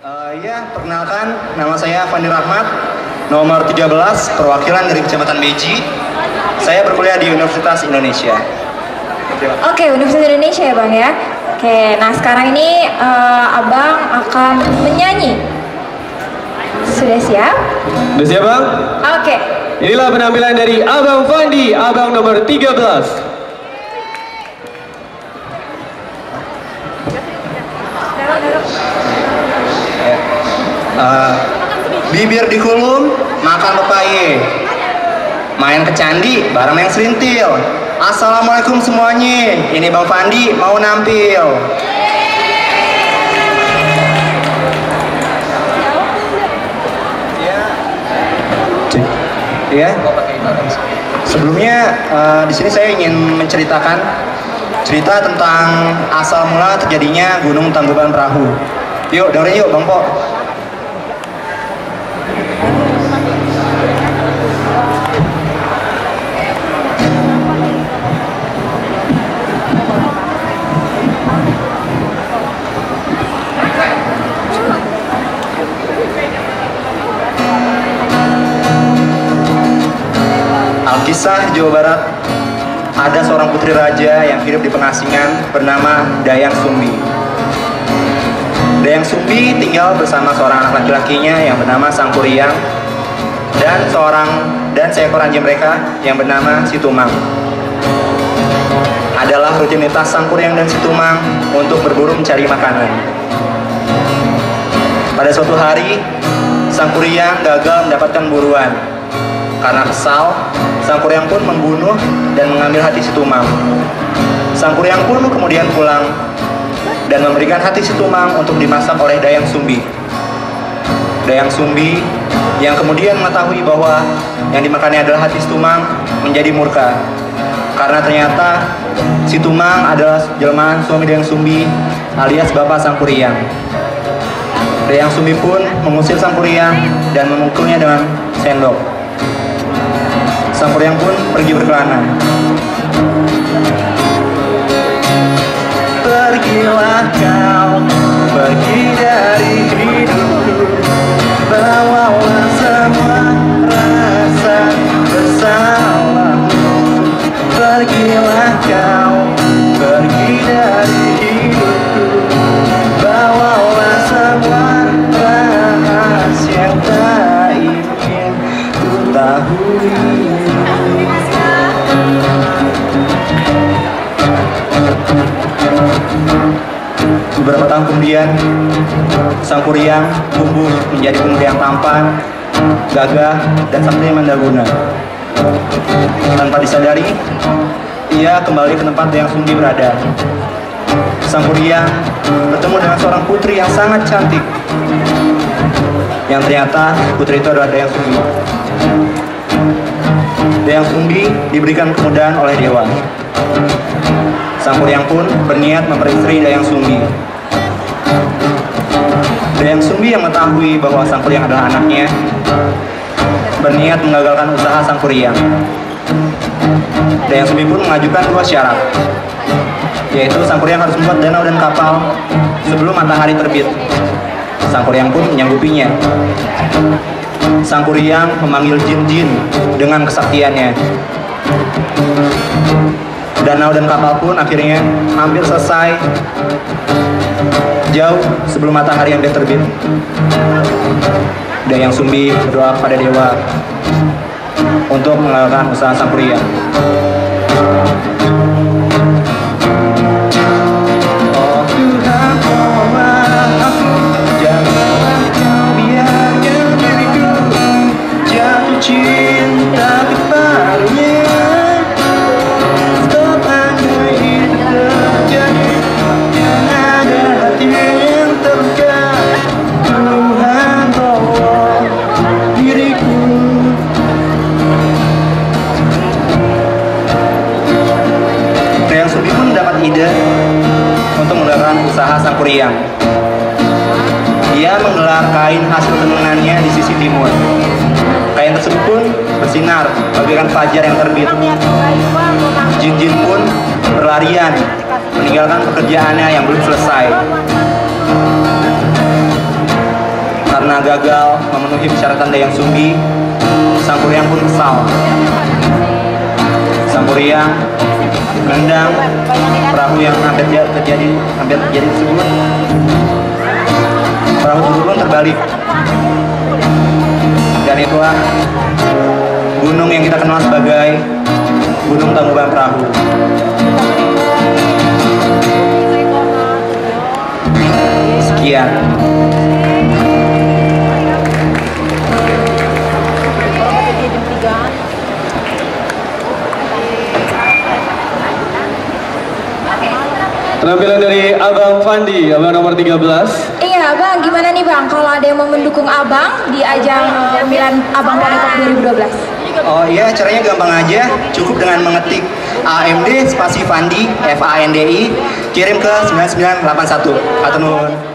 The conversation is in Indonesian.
Ya, perkenalkan, nama saya Fandi Rahmat, nomor 13, perwakilan dari Kecamatan Beji. Saya berkuliah di Universitas Indonesia. Oke, Universitas Indonesia ya Bang ya. Oke, nah sekarang ini Abang akan menyanyi. Sudah siap? Sudah siap Bang? Oke. Inilah penampilan dari Abang Fandi, Abang nomor 13. Bibir dikulum, makan pepaye. Main ke candi, bareng yang selintil. Assalamualaikum semuanya, ini Bang Fandi mau nampil. Ya. Sebelumnya di sini saya ingin menceritakan cerita tentang asal mula terjadinya Gunung Tangkuban Perahu. Yuk, dengerin yuk Bang Po. Alkisah Jawa Barat, ada seorang putri raja yang hidup di pengasingan bernama Dayang Sumbi. Dayang Sumbi tinggal bersama seorang anak laki-lakinya yang bernama Sangkuriang dan seekor anjing mereka yang bernama Situmang. Adalah rutinitas Sangkuriang dan Situmang untuk berburu mencari makanan. Pada suatu hari, Sangkuriang gagal mendapatkan buruan. Karena kesal, Sangkuriang pun membunuh dan mengambil hati Situmang. Sangkuriang pun kemudian pulang dan memberikan hati Situmang untuk dimasak oleh Dayang Sumbi. Dayang Sumbi yang kemudian mengetahui bahwa yang dimakannya adalah hati Situmang menjadi murka. Karena ternyata Situmang adalah jelmaan suami Dayang Sumbi alias Bapak Sangkuriang. Dayang Sumbi pun mengusir Sangkuriang dan memukulnya dengan sendok. Sangkuriang pun pergi berkelana. Pergilah kau, pergi dari hidupku, bawalah semua rasa bersalahmu. Pergilah kau, pergi dari hidupku, bawalah semua rahasia yang tak ingin ku tahu. Beberapa tahun kemudian, Sangkuriang tumbuh menjadi pemuda yang tampan, gagah, dan sakti mandaguna. Tanpa disadari, ia kembali ke tempat yang Sumbi berada. Sangkuriang bertemu dengan seorang putri yang sangat cantik, yang ternyata putri itu adalah Dayang Sumbi. Dayang Sumbi diberikan kemudahan oleh dewa. Sangkuriang pun berniat memperistri Dayang Sumbi. Dayang Sumbi yang mengetahui bahwa Sangkuriang adalah anaknya, berniat menggagalkan usaha Sangkuriang. Dayang Sumbi pun mengajukan dua syarat, yaitu Sangkuriang harus membuat danau dan kapal sebelum matahari terbit. Sangkuriang pun menyanggupinya. Sangkuriang memanggil jin-jin dengan kesaktiannya. Danau dan kapal pun akhirnya hampir selesai jauh sebelum matahari hampir terbit. Dayang Sumbi berdoa kepada dewa untuk mengagalkan usaha Sangkuriang. Oh Tuhan, tolonglah aku, janganlah kau biarkan diriku jatuh cinta kepadanya. Ide untuk menggelar usaha Sangkuriang. Ia menggelar kain hasil tenunannya di sisi timur. Kain tersebut pun bersinar bagaikan fajar yang terbit. Jin-jin pun berlarian meninggalkan pekerjaannya yang belum selesai. gagal memenuhi persyaratan Dayang Sumbi, Sang Kuryang pun kesal. Sang Kuryang menendang perahu yang hampir terjadi tersebut. Perahu tersebut pun terbalik. Dan itulah gunung yang kita kenal sebagai Gunung Tangkuban Perahu. Sekian. Penampilan dari Abang Fandi, abang nomor 13. Iya Bang, gimana nih Bang kalau ada yang mau mendukung Abang di ajang pemilihan Abang Ponekop 2012? Oh iya, caranya gampang aja. Cukup dengan mengetik AMD spasi Fandi, FANDI, kirim ke 9981. Atur nuhun.